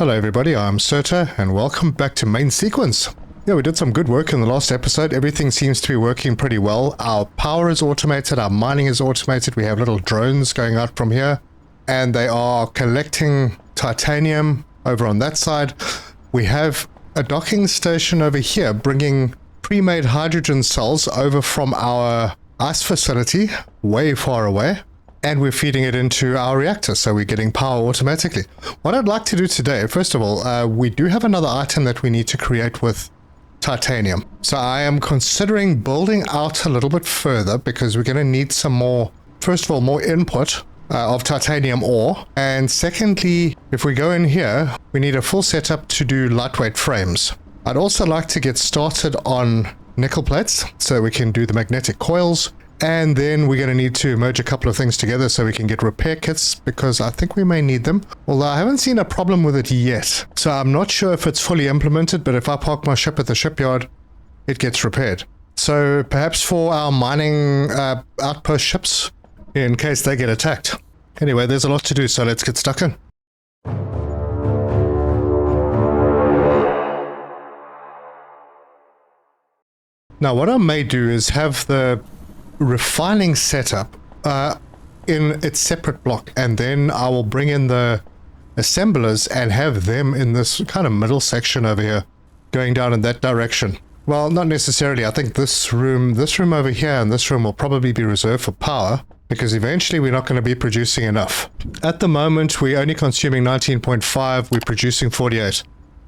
Hello everybody, I'm Serta, and welcome back to Main Sequence. Yeah, we did some good work in the last episode. Everything seems to be working pretty well. Our power is automated, our mining is automated, we have little drones going out from here, and they are collecting titanium over on that side. We have a docking station over here bringing pre-made hydrogen cells over from our ice facility way far away. And we're feeding it into our reactor, so we're getting power automatically. What I'd like to do today, first of all, we do have another item that we need to create with titanium. So I am considering building out a little bit further because we're going to need some more, first of all, more input of titanium ore. And secondly, if we go in here, we need a full setup to do lightweight frames. I'd also like to get started on nickel plates so we can do the magnetic coils. And then we're going to need to merge a couple of things together so we can get repair kits, because I think we may need them. Although I haven't seen a problem with it yet. So I'm not sure if it's fully implemented, but if I park my ship at the shipyard, it gets repaired. So perhaps for our mining outpost ships, in case they get attacked. Anyway, there's a lot to do, so let's get stuck in. Now what I may do is have the refining setup in its separate block, and then I will bring in the assemblers and have them in this kind of middle section over here going down in that direction. Well, not necessarily. I think this room over here and this room will probably be reserved for power, because eventually we're not going to be producing enough. At the moment we're only consuming 19.5, we're producing 48.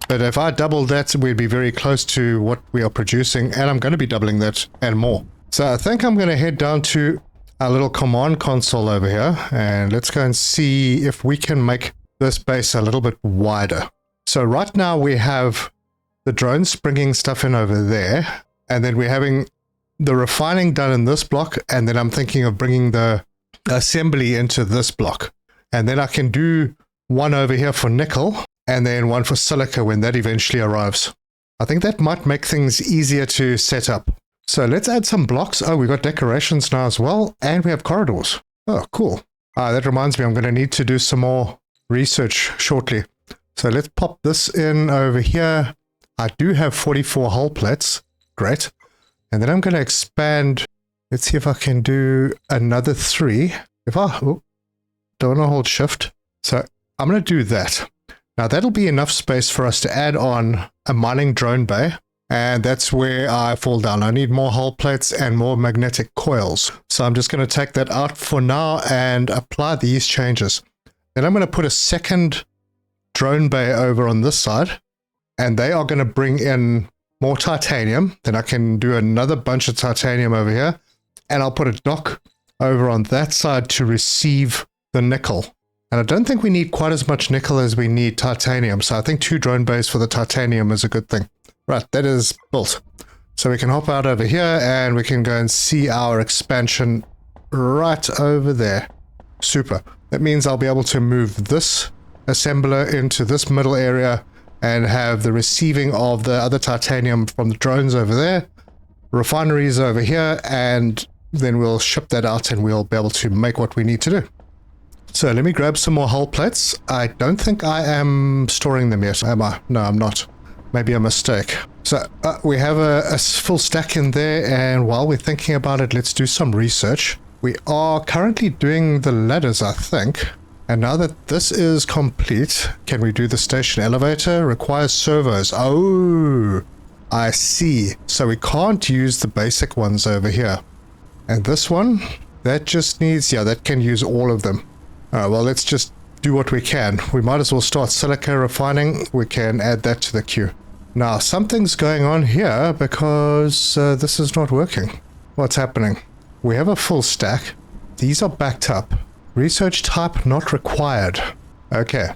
But if I double that, we'd be very close to what we are producing, and I'm going to be doubling that and more. So I think I'm going to head down to our little command console over here, and let's go and see if we can make this base a little bit wider. So right now we have the drones bringing stuff in over there, and then we're having the refining done in this block, and then I'm thinking of bringing the assembly into this block. And then I can do one over here for nickel, and then one for silica when that eventually arrives. I think that might make things easier to set up. So let's add some blocks. Oh, we've got decorations now as well, and we have corridors. Oh, cool. That reminds me, I'm going to need to do some more research shortly. So let's pop this in over here. I do have 44 hull plates. Great. And then I'm going to expand. Let's see if I can do another 3. If I don't want to hold shift. So I'm going to do that. Now that'll be enough space for us to add on a mining drone bay. And that's where I fall down. I need more hull plates and more magnetic coils. So I'm just going to take that out for now and apply these changes. Then I'm going to put a second drone bay over on this side. And they are going to bring in more titanium. Then I can do another bunch of titanium over here. And I'll put a dock over on that side to receive the nickel. And I don't think we need quite as much nickel as we need titanium. So I think 2 drone bays for the titanium is a good thing. Right, that is built. So we can hop out over here and we can go and see our expansion right over there. Super. That means I'll be able to move this assembler into this middle area and have the receiving of the other titanium from the drones over there, refineries over here, and then we'll ship that out and we'll be able to make what we need to do. So let me grab some more hull plates. I don't think I am storing them yet, am I? No, I'm not. Maybe a mistake. So we have a full stack in there, and while we're thinking about it, let's do some research. We are currently doing the ladders, I think. And now that this is complete, can we do the station elevator? Requires servos. Oh, I see. So we can't use the basic ones over here. And this one, that just needs, yeah, that can use all of them. Alright, well, let's just do what we can. We might as well start silica refining. We can add that to the queue. Now, something's going on here because this is not working. What's happening? We have a full stack. These are backed up. Research type not required. Okay,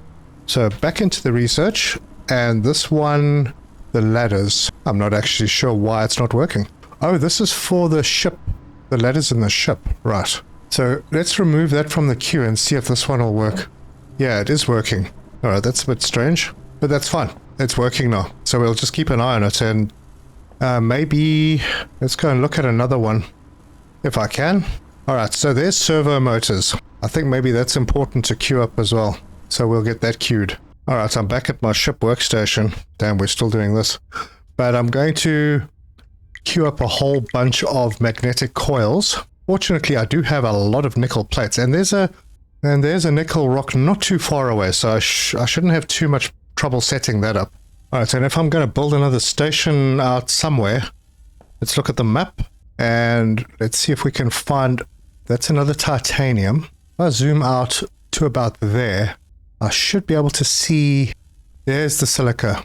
so back into the research, and this one, the ladders. I'm not actually sure why it's not working. Oh, this is for the ship. The ladders in the ship. Right. So let's remove that from the queue and see if this one will work. Yeah, it is working. Alright, that's a bit strange, but that's fine. It's working now. So we'll just keep an eye on it, and maybe let's go and look at another one if I can. Alright, so there's servo motors. I think maybe that's important to queue up as well. So we'll get that queued. Alright, I'm back at my ship workstation. Damn, we're still doing this. But I'm going to queue up a whole bunch of magnetic coils. Fortunately, I do have a lot of nickel plates, and there's a nickel rock not too far away, so I shouldn't have too much trouble setting that up. Alright, and if I'm going to build another station out somewhere, let's look at the map, and let's see if we can find... That's another titanium. If I zoom out to about there, I should be able to see... There's the silica.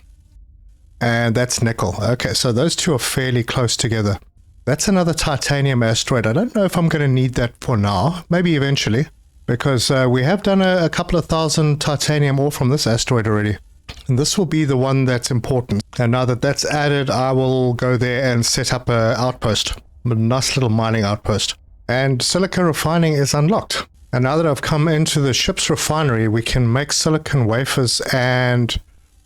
And that's nickel. Okay, so those two are fairly close together. That's another titanium asteroid. I don't know if I'm going to need that for now. Maybe eventually. Because we have done a couple of thousand titanium ore from this asteroid already. And this will be the one that's important. And now that that's added, I will go there and set up an outpost. A nice little mining outpost. And silica refining is unlocked. And now that I've come into the ship's refinery, we can make silicon wafers and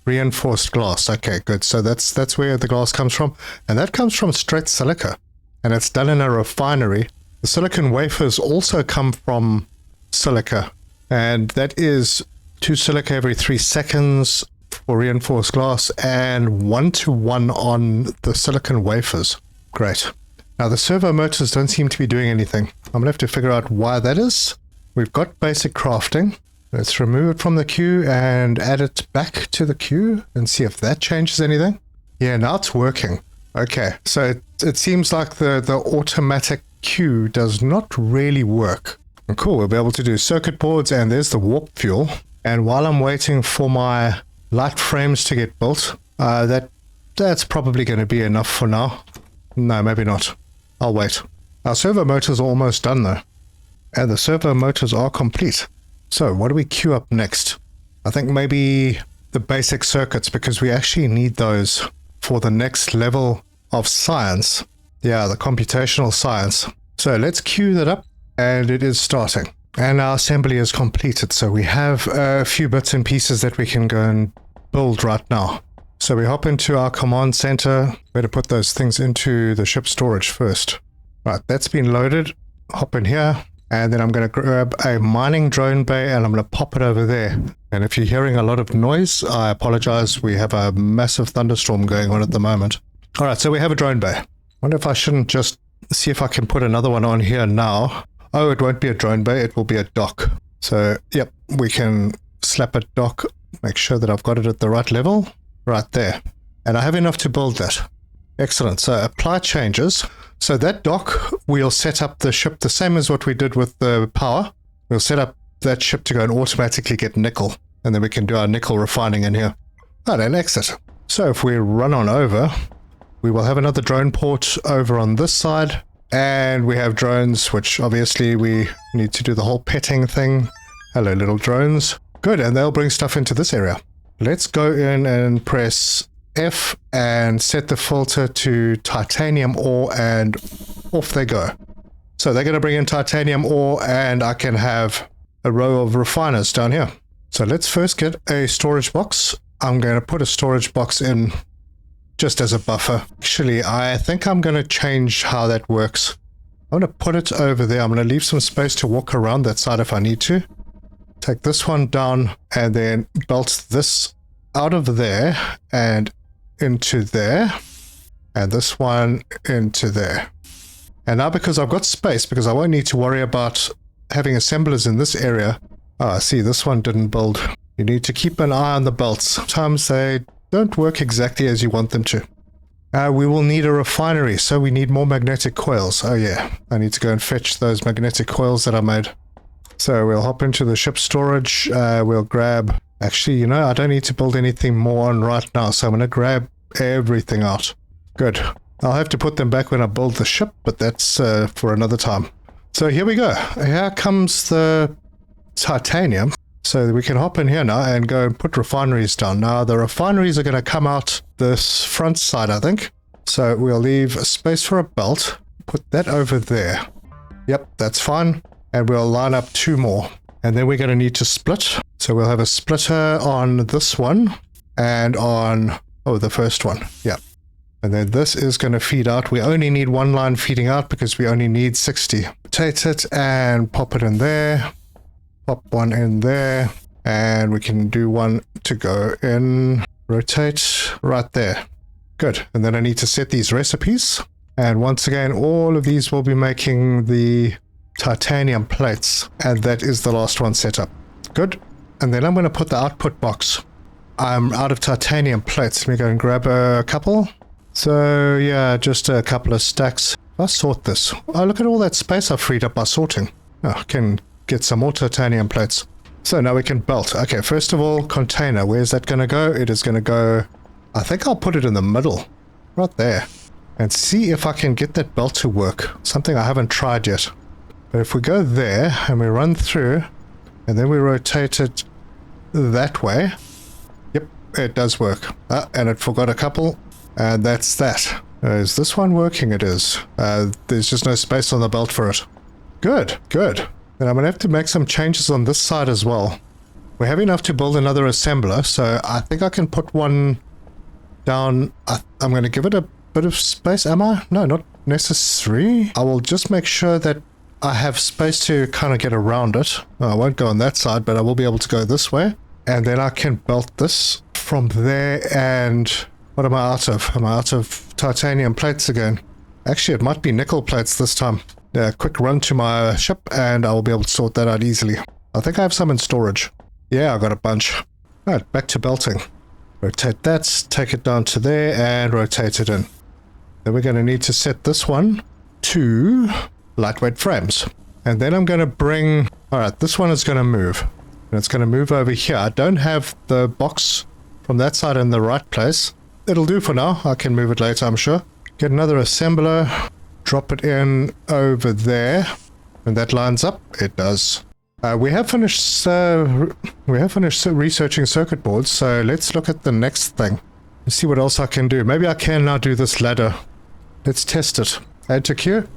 reinforced glass. Okay, good. So that's where the glass comes from. And that comes from straight silica. And it's done in a refinery. The silicon wafers also come from silica. And that is 2 silica every 3 seconds for reinforced glass and 1-to-1 on the silicon wafers. Great. Now the servo motors don't seem to be doing anything. I'm going to have to figure out why that is. We've got basic crafting. Let's remove it from the queue and add it back to the queue and see if that changes anything. Yeah, now it's working. Okay, so it seems like the automatic queue does not really work. Cool, we'll be able to do circuit boards, and there's the warp fuel. And while I'm waiting for my light frames to get built, that's probably going to be enough for now. No, maybe not. I'll wait. Our servo motors are almost done though. And the servo motors are complete. So what do we queue up next? I think maybe the basic circuits, because we actually need those for the next level of science. Yeah, the computational science. So let's queue that up, and it is starting. And our assembly is completed, so we have a few bits and pieces that we can go and build right now. So we hop into our command center. Better put those things into the ship storage first. Right, that's been loaded. Hop in here. And then I'm going to grab a mining drone bay and I'm going to pop it over there. And if you're hearing a lot of noise, I apologize. We have a massive thunderstorm going on at the moment. All right, so we have a drone bay. Wonder if I shouldn't just see if I can put another one on here now. Oh, it won't be a drone bay. It will be a dock. So, yep, we can slap a dock. Make sure that I've got it at the right level. Right there. And I have enough to build that. Excellent. So apply changes. So that dock, we'll set up the ship the same as what we did with the power. We'll set up that ship to go and automatically get nickel. And then we can do our nickel refining in here. Right, and exit. So if we run on over, we will have another drone port over on this side. And we have drones, which obviously we need to do the whole petting thing. Hello, little drones. Good, and they'll bring stuff into this area. Let's go in and press F and set the filter to titanium ore, and off they go. So they're going to bring in titanium ore, and I can have a row of refiners down here. So let's first get a storage box. I'm going to put a storage box in just as a buffer. Actually, I think I'm going to change how that works. I'm going to put it over there. I'm going to leave some space to walk around that side if I need to. Take this one down and then belt this out of there and into there. And this one into there. And now because I've got space, because I won't need to worry about having assemblers in this area. Ah, see, this one didn't build. You need to keep an eye on the belts. Sometimes they don't work exactly as you want them to. We will need a refinery, so we need more magnetic coils. Oh yeah, I need to go and fetch those magnetic coils that I made. So we'll hop into the ship storage. We'll grab... Actually, you know, I don't need to build anything more on right now, so I'm going to grab everything out. Good. I'll have to put them back when I build the ship, but that's for another time. So here we go. Here comes the titanium. So we can hop in here now and go and put refineries down. Now the refineries are going to come out this front side, I think. So we'll leave a space for a belt. Put that over there. Yep, that's fine. And we'll line up 2 more. And then we're going to need to split. So we'll have a splitter on this one and on, oh, the first one. Yeah. And then this is going to feed out. We only need 1 line feeding out because we only need 60. Rotate it and pop it in there. Pop one in there. And we can do one to go in, rotate right there. Good. And then I need to set these recipes. And once again, all of these will be making the titanium plates. And that is the last one set up. Good. And then I'm going to put the output box. I'm out of titanium plates. Let me go and grab a couple. So yeah, just a couple of stacks. I'll sort this. Oh, look at all that space I've freed up by sorting. Oh, I can get some more titanium plates. So now we can belt. Okay, first of all, container. Where's that going to go? It is going to go... I think I'll put it in the middle. Right there. And see if I can get that belt to work. Something I haven't tried yet. But if we go there and we run through and then we rotate it that way. Yep, it does work. And it forgot a couple. And that's that. Is this one working? It is. There's just no space on the belt for it. Good, good. Then I'm going to have to make some changes on this side as well. We have enough to build another assembler, so I think I can put one down. I'm going to give it a bit of space, am I? No, not necessary. I will just make sure that I have space to kind of get around it. I won't go on that side, but I will be able to go this way. And then I can belt this from there. And what am I out of? Am I out of titanium plates again? Actually, it might be nickel plates this time. A quick run to my ship and I will be able to sort that out easily. I think I have some in storage. Yeah, I got a bunch. Right, back to belting. Rotate that, take it down to there and rotate it in. Then we're going to need to set this one to lightweight frames. And then I'm going to bring... Alright, this one is going to move. And it's going to move over here. I don't have the box from that side in the right place. It'll do for now. I can move it later, I'm sure. Get another assembler. Drop it in over there. And that lines up. It does. We have finished researching circuit boards, so let's look at the next thing. Let's see what else I can do. Maybe I can now do this ladder. Let's test it. Add to queue.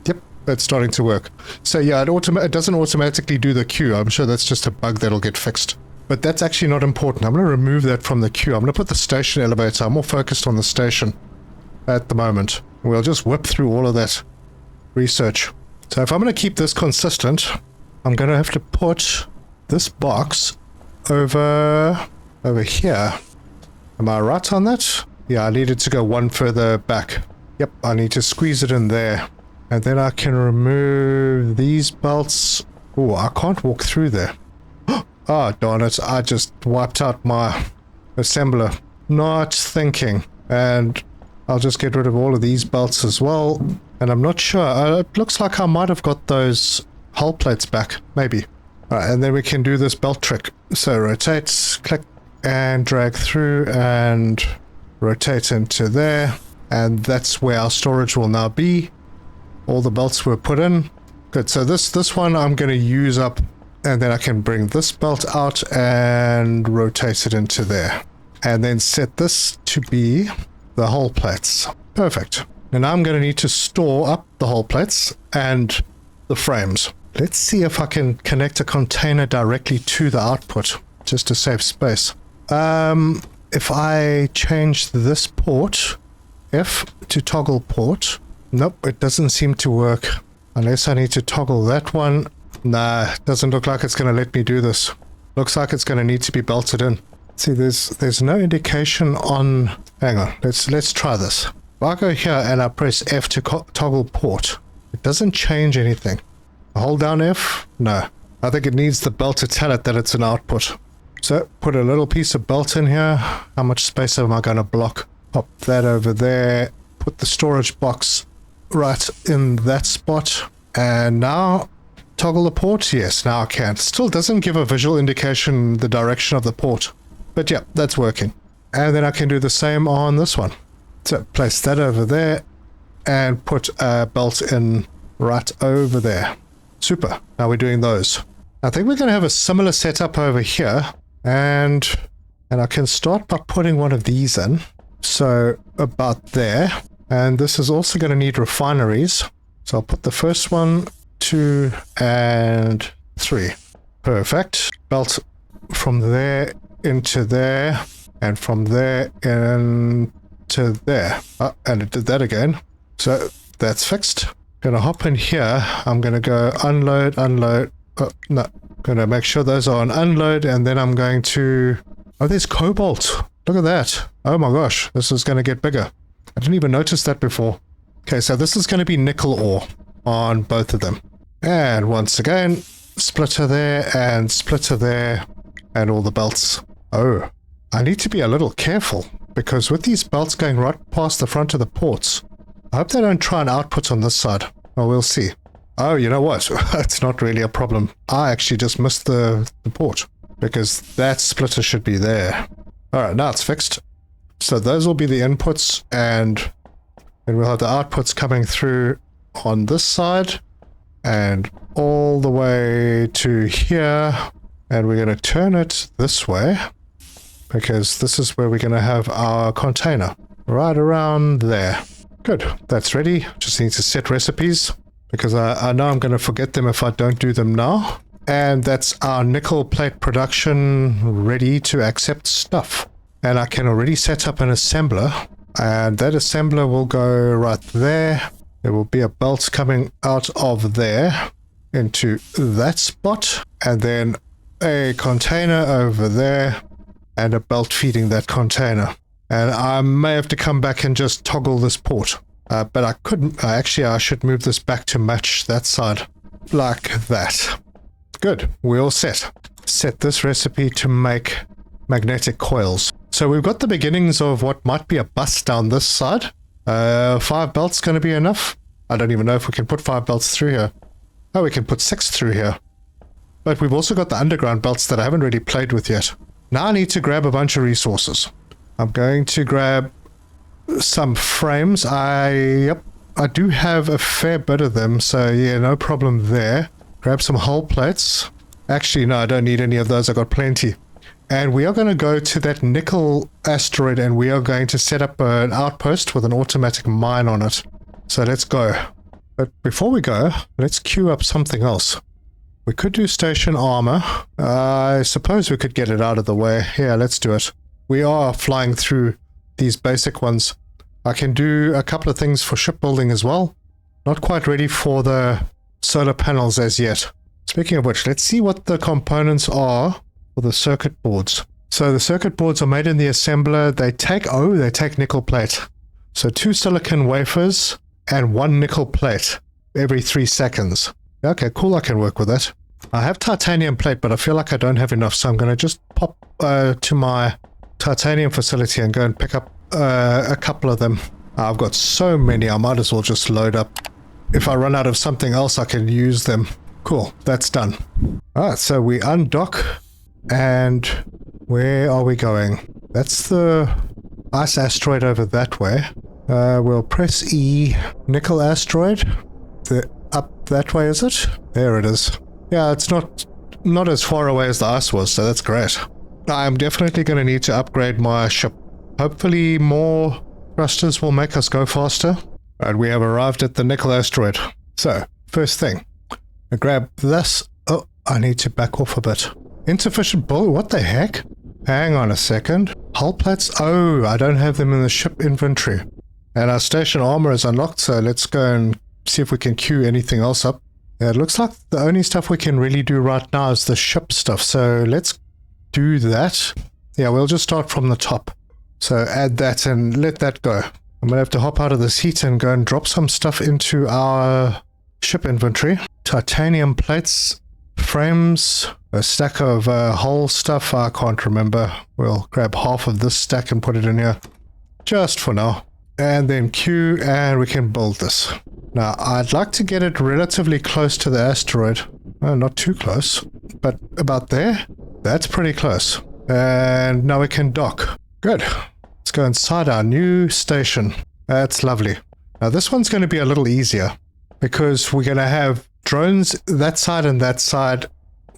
Yep, it's starting to work. So yeah, it doesn't automatically do the queue. I'm sure that's just a bug that'll get fixed. But that's actually not important. I'm going to remove that from the queue. I'm going to put the station elevator. I'm more focused on the station at the moment. We'll just whip through all of that research. So if I'm going to keep this consistent, I'm going to have to put this box over here. Am I right on that? Yeah, I needed to go one further back. Yep, I need to squeeze it in there. And then I can remove these belts. Oh, I can't walk through there. Oh, darn it. I just wiped out my assembler. Not thinking. And I'll just get rid of all of these belts as well. And I'm not sure. It looks like I might have got those hull plates back. Maybe. Alright, and then we can do this belt trick. So rotate, click, and drag through, and rotate into there. And that's where our storage will now be. All the belts were put in. Good, so this one I'm going to use up. And then I can bring this belt out and rotate it into there. And then set this to be the hull plates. Perfect. And now I'm going to need to store up the hull plates and the frames. Let's see if I can connect a container directly to the output, just to save space. If I change this port, F to toggle port, nope, it doesn't seem to work. Unless I need to toggle that one. Nah, doesn't look like it's going to let me do this. Looks like it's going to need to be belted in. See, there's no indication on... Hang on, let's try this. If I go here and I press F to toggle port, it doesn't change anything. I hold down F? No. I think it needs the belt to tell it that it's an output. So, put a little piece of belt in here. How much space am I going to block? Pop that over there. Put the storage box right in that spot. And now... Toggle the port? Yes, now I can. Still doesn't give a visual indication the direction of the port. But yeah, that's working. And then I can do the same on this one. So place that over there and put a belt in right over there. Super. Now we're doing those. I think we're going to have a similar setup over here. And I can start by putting one of these in. So about there. And this is also going to need refineries. So I'll put the first one... 2 and 3. Perfect. Belt from there into there, and from there into there. Oh, and it did that again. So that's fixed. Gonna hop in here. I'm gonna go unload. Oh, no. Gonna make sure those are on unload, and then I'm going to... Oh, there's cobalt. Look at that. Oh my gosh, this is going to get bigger. I didn't even notice that before. Okay, so this is going to be nickel ore on both of them. And once again, splitter there, and all the belts. Oh, I need to be a little careful, because with these belts going right past the front of the ports, I hope they don't try and output on this side. Oh, we'll see. Oh, you know what? It's not really a problem. I actually just missed the port, because that splitter should be there. Alright, now it's fixed. So those will be the inputs, and then we'll have the outputs coming through on this side, and all the way to here. And we're going to turn it this way, because this is where we're going to have our container. Right around there. Good, that's ready. Just need to set recipes, because I know I'm going to forget them if I don't do them now. And that's our nickel plate production ready to accept stuff. And I can already set up an assembler, and that assembler will go right there. There will be a belt coming out of there into that spot, and then a container over there, and a belt feeding that container. And I may have to come back and just toggle this port. But I couldn't. Actually, I should move this back to match that side. Like that. Good. We're all set. Set this recipe to make magnetic coils. So we've got the beginnings of what might be a bus down this side. 5 belts going to be enough? I don't even know if we can put 5 belts through here. Oh, we can put 6 through here. But we've also got the underground belts that I haven't really played with yet. Now I need to grab a bunch of resources. I'm going to grab some frames. I do have a fair bit of them, so yeah, no problem there. Grab some hull plates. Actually, no, I don't need any of those. I got plenty. And we are going to go to that nickel asteroid, and we are going to set up an outpost with an automatic mine on it. So let's go. But before we go, let's queue up something else. We could do station armor. I suppose we could get it out of the way. Yeah, let's do it. We are flying through these basic ones. I can do a couple of things for shipbuilding as well. Not quite ready for the solar panels as yet. Speaking of which, let's see what the components are for the circuit boards. So the circuit boards are made in the assembler. They take nickel plate. So 2 silicon wafers and 1 nickel plate every 3 seconds. Okay, cool, I can work with that. I have titanium plate, but I feel like I don't have enough, so I'm going to just pop to my titanium facility and go and pick up a couple of them. I've got so many, I might as well just load up. If I run out of something else, I can use them. Cool, that's done. Alright, so we undock, and where are we going? That's the ice asteroid over that way. We'll press E. Nickel asteroid. Up that way, is it? There it is. Yeah, it's not as far away as the ice was, so that's great. I'm definitely going to need to upgrade my ship. Hopefully more thrusters will make us go faster. And we have arrived at the nickel asteroid. So, first thing, I grab this. Oh, I need to back off a bit. Insufficient bull, what the heck? Hang on a second. Hull plates? Oh, I don't have them in the ship inventory. And our station armor is unlocked, so let's go and see if we can queue anything else up. Yeah, it looks like the only stuff we can really do right now is the ship stuff, so let's do that. Yeah, we'll just start from the top. So add that and let that go. I'm going to have to hop out of this heat and go and drop some stuff into our ship inventory. Titanium plates, frames, a stack of hull stuff, I can't remember. We'll grab half of this stack and put it in here, just for now. And then Q, and we can build this. Now, I'd like to get it relatively close to the asteroid. Well, not too close, but about there. That's pretty close. And now we can dock. Good. Let's go inside our new station. That's lovely. Now, this one's going to be a little easier because we're going to have drones that side and that side.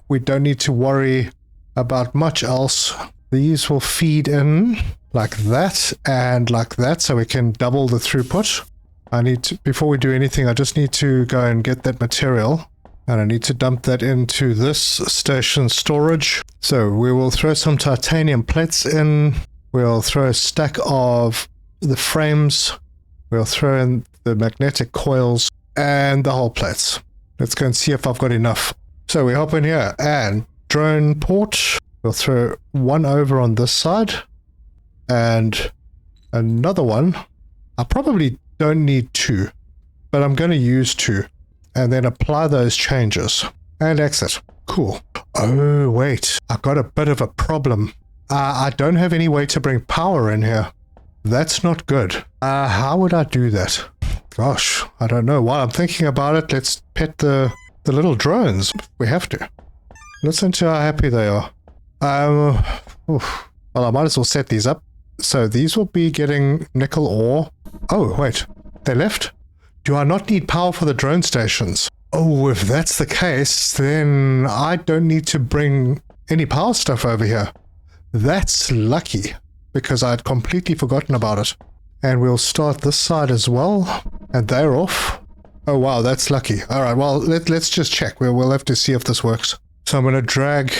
We don't need to worry about much else. These will feed in like that and like that, so we can double the throughput. I need to, before we do anything, I just need to go and get that material, and I need to dump that into this station storage. So we will throw some titanium plates in. We'll throw a stack of the frames. We'll throw in the magnetic coils and the hull plates. Let's go and see if I've got enough. So we hop in here and drone port. We'll throw one over on this side and another one. I probably don't need two, but I'm going to use two and then apply those changes and exit. Cool. Oh, wait. I've got a bit of a problem. I don't have any way to bring power in here. That's not good. How would I do that? Gosh, I don't know. While I'm thinking about it, let's pet the little drones. We have to. Listen to how happy they are. Well, I might as well set these up. So these will be getting nickel ore. Oh, wait. They left? Do I not need power for the drone stations? Oh, if that's the case, then I don't need to bring any power stuff over here. That's lucky, because I'd completely forgotten about it. And we'll start this side as well, and they're off. Oh wow, that's lucky. Alright, well, let's just check. We'll have to see if this works. So I'm going to drag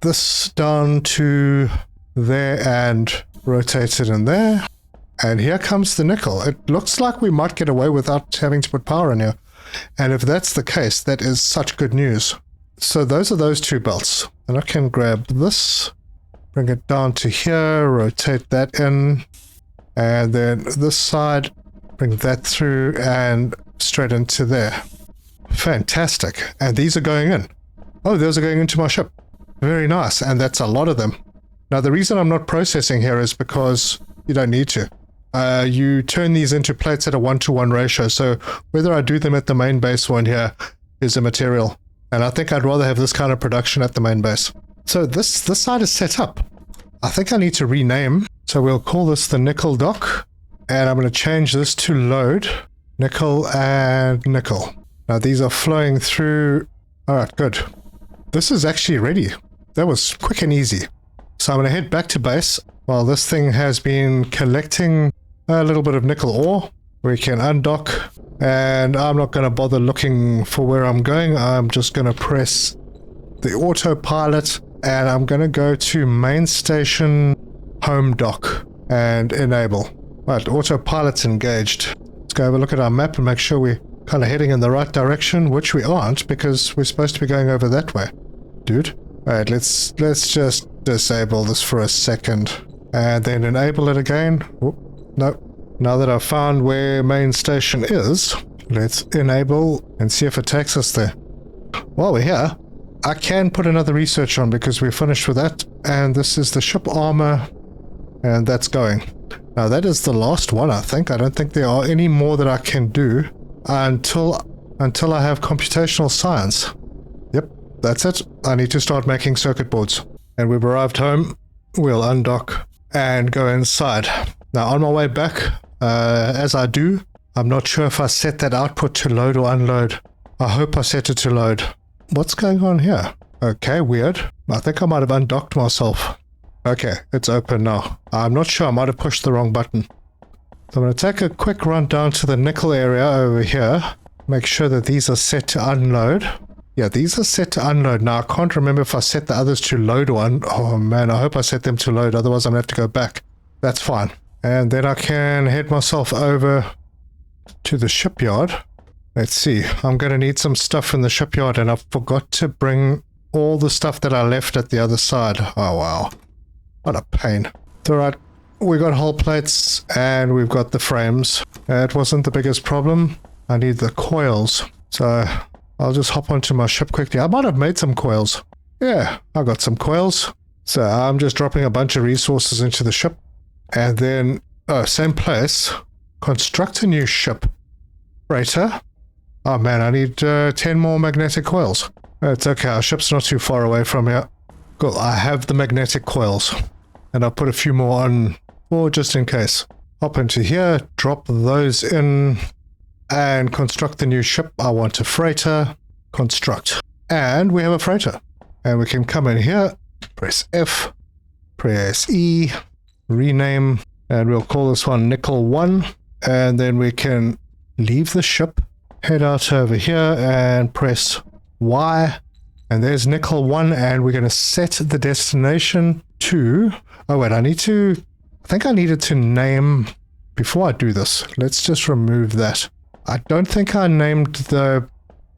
this down to there and rotate it in there. And here comes the nickel. It looks like we might get away without having to put power in here. And if that's the case, that is such good news. So those are those two belts. And I can grab this, bring it down to here, rotate that in, and then this side, bring that through and straight into there. Fantastic. And these are going in. Oh, those are going into my ship. Very nice. And that's a lot of them. Now, the reason I'm not processing here is because you don't need to. You turn these into plates at a 1-to-1 ratio, so whether I do them at the main base or in here is immaterial. And I think I'd rather have this kind of production at the main base. So this side is set up. I think I need to rename. So we'll call this the nickel dock. And I'm going to change this to load. Nickel and nickel. Now these are flowing through. Alright, good. This is actually ready. That was quick and easy. So I'm going to head back to base while this thing has been collecting a little bit of nickel ore. We can undock, and I'm not going to bother looking for where I'm going. I'm just going to press the autopilot, and I'm going to go to main station home dock and enable. Right, autopilot's engaged. Let's go have a look at our map and make sure we're kind of heading in the right direction, which we aren't because we're supposed to be going over that way. Dude. Alright, let's just disable this for a second and then enable it again. No. Now that I've found where main station is, let's enable and see if it takes us there. While we're here, I can put another research on because we're finished with that, and this is the ship armor, and that's going. Now that is the last one, I think. I don't think there are any more that I can do until I have computational science. Yep, that's it. I need to start making circuit boards. And we've arrived home. We'll undock and go inside. Now on my way back, as I do, I'm not sure if I set that output to load or unload. I hope I set it to load. What's going on here? Okay, weird. I think I might have undocked myself. Okay, it's open now. I'm not sure, I might have pushed the wrong button. So I'm going to take a quick run down to the nickel area over here. Make sure that these are set to unload. Yeah, these are set to unload. Now, I can't remember if I set the others to load or oh man, I hope I set them to load, otherwise I'm going to have to go back. That's fine. And then I can head myself over to the shipyard. Let's see, I'm going to need some stuff in the shipyard, and I forgot to bring all the stuff that I left at the other side. Oh wow, what a pain. It's alright, we got hull plates and we've got the frames. It wasn't the biggest problem. I need the coils. So I'll just hop onto my ship quickly. I might have made some coils. Yeah, I got some coils. So I'm just dropping a bunch of resources into the ship. And then, same place, construct a new ship. Freighter. Oh man, I need 10 more magnetic coils. It's okay, our ship's not too far away from here. Cool, I have the magnetic coils. And I'll put a few more on, or just in case. Hop into here, drop those in, and construct the new ship. I want a freighter. Construct. And we have a freighter. And we can come in here, press F, press E, rename, and we'll call this one Nickel 1. And then we can leave the ship, head out over here and press Y. And there's Nickel 1, and we're going to set the destination to... Oh wait, I think I needed to name... Before I do this, let's just remove that. I don't think I named the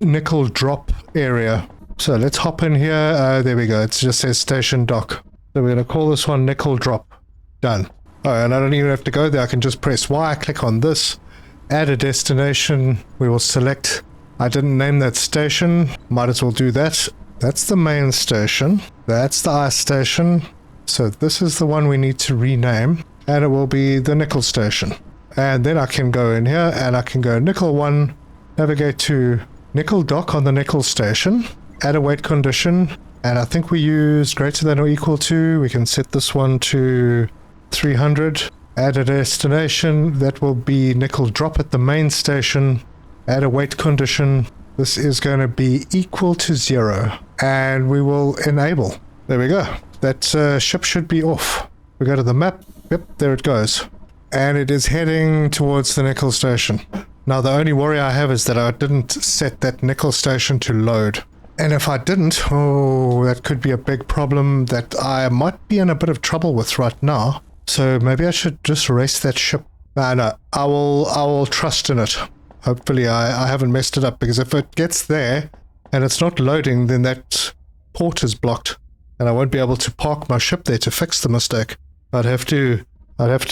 nickel drop area. So let's hop in here. There we go. It just says station dock. So we're going to call this one nickel drop. Done. Oh, and I don't even have to go there. I can just press Y, click on this, add a destination. We will select. I didn't name that station. Might as well do that. That's the main station. That's the ice station. So this is the one we need to rename. And it will be the nickel station. And then I can go in here and I can go nickel 1, navigate to nickel dock on the nickel station, add a weight condition, and I think we use greater than or equal to. We can set this one to 300, add a destination. That will be nickel drop at the main station, add a weight condition. This is going to be equal to 0, and we will enable. There we go. That ship should be off. We go to the map. Yep, there it goes. And it is heading towards the nickel station. Now the only worry I have is that I didn't set that nickel station to load. And if I didn't, oh, that could be a big problem that I might be in a bit of trouble with right now. So maybe I should just race that ship. No, I will trust in it. Hopefully I haven't messed it up, because if it gets there and it's not loading, then that port is blocked and I won't be able to park my ship there to fix the mistake. I'd have to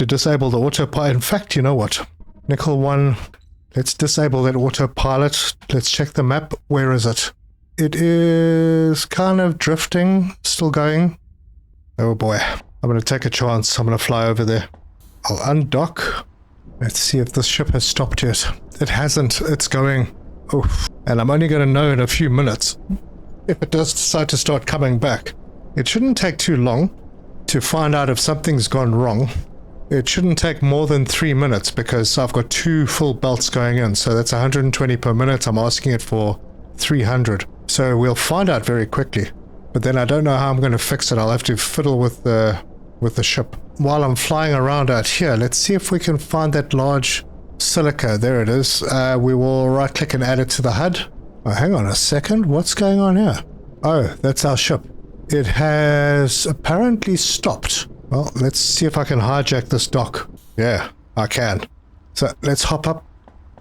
disable the autopilot. In fact, you know what? Nickel 1, let's disable that autopilot. Let's check the map. Where is it? It is kind of drifting, still going. Oh boy. I'm going to take a chance. I'm going to fly over there. I'll undock. Let's see if this ship has stopped yet. It hasn't. It's going. Oof. And I'm only going to know in a few minutes if it does decide to start coming back. It shouldn't take too long to find out if something's gone wrong. It shouldn't take more than 3 minutes, because I've got 2 full belts going in, so that's 120 per minute. I'm asking it for 300. So we'll find out very quickly. But then I don't know how I'm going to fix it. I'll have to fiddle with the ship. While I'm flying around out here, let's see if we can find that large silica. There it is. We will right click and add it to the HUD. Oh, hang on a second. What's going on here? Oh, that's our ship. It has apparently stopped. Well, let's see if I can hijack this dock. Yeah, I can. So let's hop up.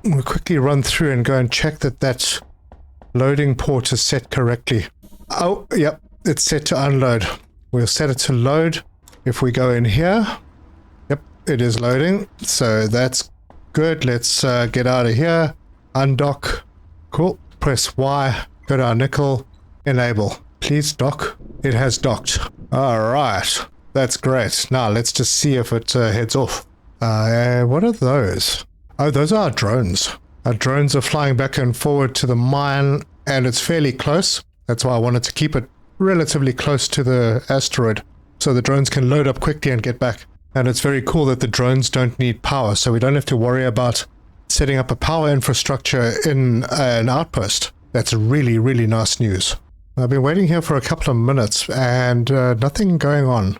We'll quickly run through and go and check that loading port is set correctly. Oh, yep, it's set to unload. We'll set it to load. If we go in here, yep, it is loading. So that's good. Let's get out of here. Undock. Cool. Press Y. Go to our nickel. Enable. Please dock. It has docked. All right. That's great. Now let's just see if it heads off. What are those? Oh, those are our drones. Our drones are flying back and forward to the mine, and it's fairly close. That's why I wanted to keep it relatively close to the asteroid, so the drones can load up quickly and get back. And it's very cool that the drones don't need power, so we don't have to worry about setting up a power infrastructure in an outpost. That's really, really nice news. I've been waiting here for a couple of minutes and nothing going on.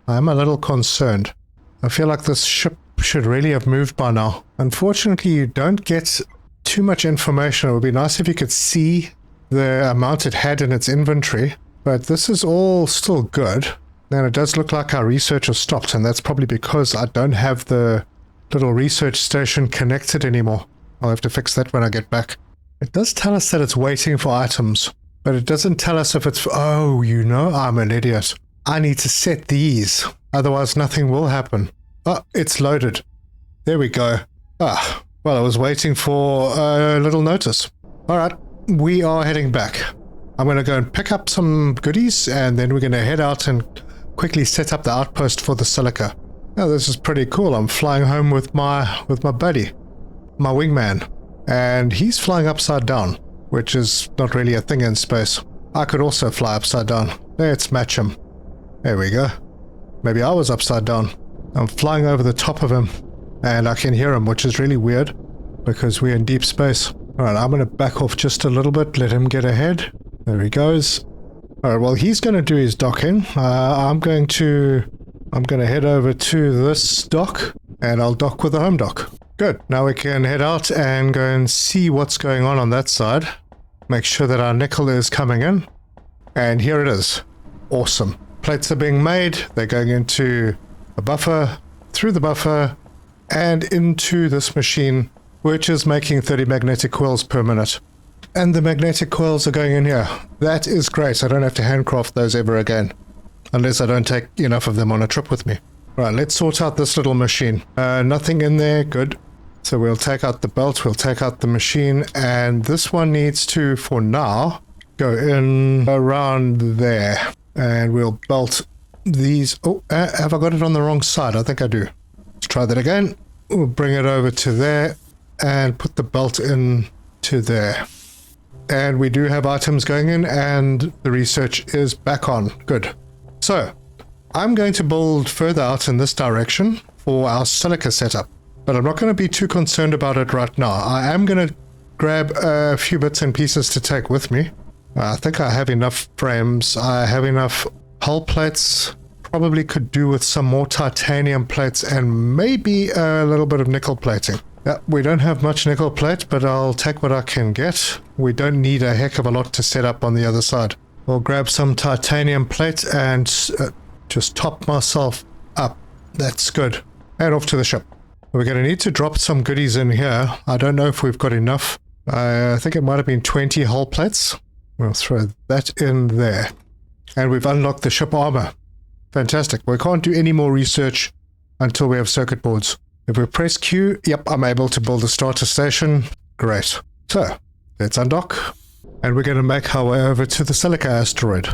I'm a little concerned. I feel like this ship should really have moved by now. Unfortunately, you don't get too much information. It would be nice if you could see the amount it had in its inventory, but this is all still good. And it does look like our research has stopped, and that's probably because I don't have the little research station connected anymore. I'll have to fix that when I get back. It does tell us that it's waiting for items, but it doesn't tell us if it's... Oh, you know, I'm an idiot. I need to set these, otherwise nothing will happen. Oh, it's loaded. There we go. Ah, well, I was waiting for a little notice. All right, we are heading back. I'm going to go and pick up some goodies, and then we're going to head out and quickly set up the outpost for the Silica. Now, this is pretty cool. I'm flying home with my buddy, my wingman, and he's flying upside down, which is not really a thing in space. I could also fly upside down. Let's match him. There we go. Maybe I was upside down. I'm flying over the top of him, and I can hear him, which is really weird, because we're in deep space. Alright, I'm going to back off just a little bit, let him get ahead. There he goes. Alright, well, he's going to do his docking. I'm going to head over to this dock, and I'll dock with the home dock. Good. Now we can head out and go and see what's going on that side. Make sure that our nickel is coming in. And here it is. Awesome. Plates are being made. They're going into a buffer, through the buffer, and into this machine, which is making 30 magnetic coils per minute. And the magnetic coils are going in here. That is great. I don't have to handcraft those ever again. Unless I don't take enough of them on a trip with me. Right, let's sort out this little machine. Nothing in there. Good. So we'll take out the belt. We'll take out the machine. And this one needs to, for now, go in around there. And we'll belt these. Oh, have I got it on the wrong side? I think I do. Let's try that again. We'll bring it over to there. And put the belt in to there. And we do have items going in, and the research is back on. Good. So, I'm going to build further out in this direction for our Silica setup, but I'm not going to be too concerned about it right now. I am going to grab a few bits and pieces to take with me. I think I have enough frames. I have enough hull plates. Probably could do with some more titanium plates and maybe a little bit of nickel plating. Yeah, we don't have much nickel plate, but I'll take what I can get. We don't need a heck of a lot to set up on the other side. We'll grab some titanium plate and just top myself up. That's good. And off to the ship. We're going to need to drop some goodies in here. I don't know if we've got enough. I think it might have been 20 hull plates. We'll throw that in there. And we've unlocked the ship armor. Fantastic. We can't do any more research until we have circuit boards. If we press Q, yep, I'm able to build a starter station. Great. So, let's undock. And we're going to make our way over to the Silica asteroid.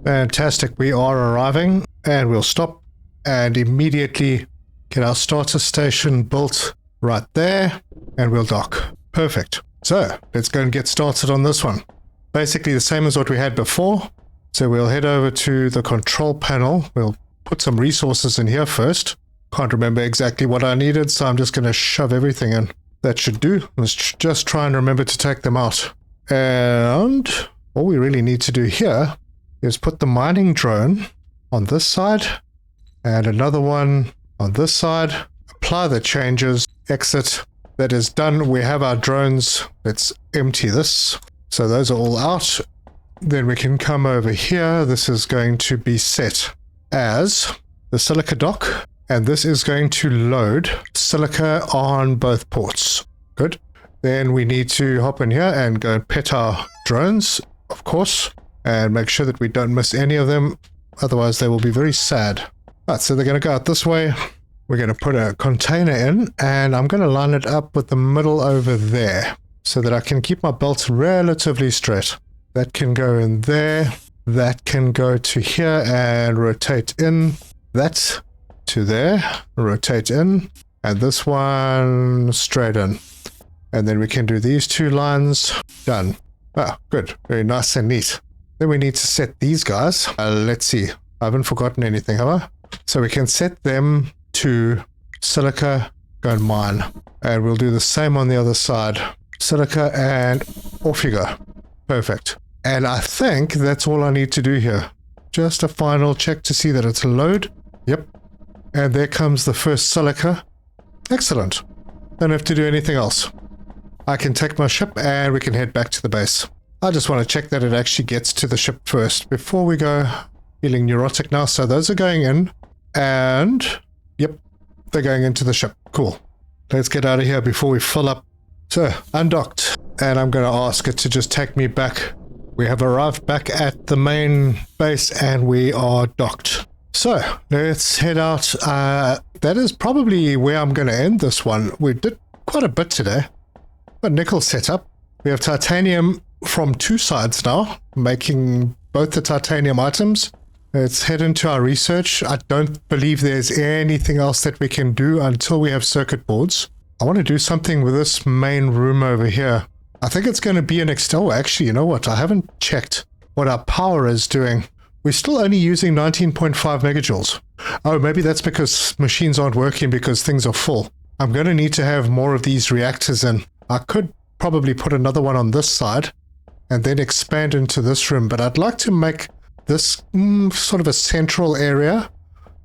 Fantastic. We are arriving. And we'll stop and immediately get our starter station built right there. And we'll dock. Perfect. So, let's go and get started on this one. Basically the same as what we had before. So we'll head over to the control panel. We'll put some resources in here first. Can't remember exactly what I needed, so I'm just going to shove everything in. That should do. Let's just try and remember to take them out. And all we really need to do here is put the mining drone on this side and another one on this side. Apply the changes. Exit. That is done. We have our drones. Let's empty this. So those are all out. Then we can come over here. This is going to be set as the Silica dock. And this is going to load Silica on both ports. Good. Then we need to hop in here and go and pet our drones, of course, and make sure that we don't miss any of them. Otherwise, they will be very sad. Right, so they're going to go out this way. We're going to put a container in, and I'm going to line it up with the middle over there so that I can keep my belt relatively straight. That can go in there. That can go to here and rotate in. That to there, rotate in, and this one straight in. And then we can do these two lines. Done. Ah, good. Very nice and neat. Then we need to set these guys. Let's see. I haven't forgotten anything, have I? So we can set them to Silica, go and mine. And we'll do the same on the other side. Silica, and off you go. Perfect. And I think that's all I need to do here. Just a final check to see that it's a load. Yep. And there comes the first Silica. Excellent. Don't have to do anything else. I can take my ship and we can head back to the base. I just want to check that it actually gets to the ship first before we go. Feeling neurotic now. So those are going in. And, yep, they're going into the ship. Cool. Let's get out of here before we fill up. So, undocked. And I'm going to ask it to just take me back. We have arrived back at the main base and we are docked. So, let's head out. That is probably where I'm going to end this one. We did quite a bit today. A nickel setup. We have titanium from two sides now, making both the titanium items. Let's head into our research. I don't believe there's anything else that we can do until we have circuit boards. I want to do something with this main room over here. I think it's going to be an external. Actually, you know what? I haven't checked what our power is doing. We're still only using 19.5 megajoules. Oh, maybe that's because machines aren't working because things are full. I'm going to need to have more of these reactors in. I could probably put another one on this side and then expand into this room, but I'd like to make this sort of a central area.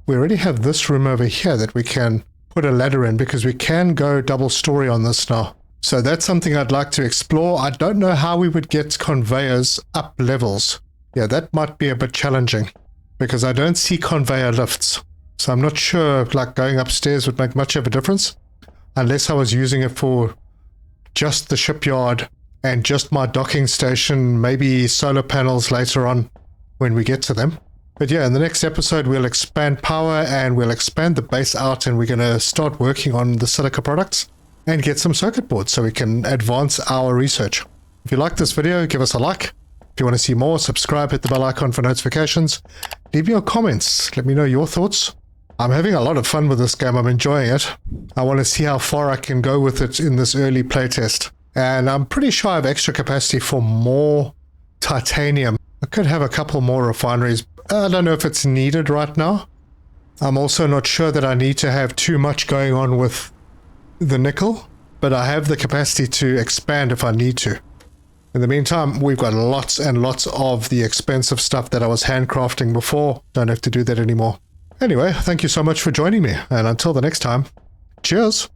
We already have this room over here that we can put a ladder in because we can go double story on this now. So that's something I'd like to explore. I don't know how we would get conveyors up levels. Yeah, that might be a bit challenging because I don't see conveyor lifts. So I'm not sure if like going upstairs would make much of a difference unless I was using it for just the shipyard and just my docking station, maybe solar panels later on when we get to them. But yeah, in the next episode, we'll expand power and we'll expand the base out, and we're going to start working on the Silica products and get some circuit boards so we can advance our research. If you like this video, give us a like. If you want to see more, subscribe, hit the bell icon for notifications. Leave your comments. Let me know your thoughts. I'm having a lot of fun with this game. I'm enjoying it. I want to see how far I can go with it in this early playtest. And I'm pretty sure I have extra capacity for more titanium. I could have a couple more refineries. I don't know if it's needed right now. I'm also not sure that I need to have too much going on with the nickel, but I have the capacity to expand if I need to. In the meantime, we've got lots and lots of the expensive stuff that I was handcrafting before. Don't have to do that anymore. Anyway, thank you so much for joining me, and until the next time, cheers!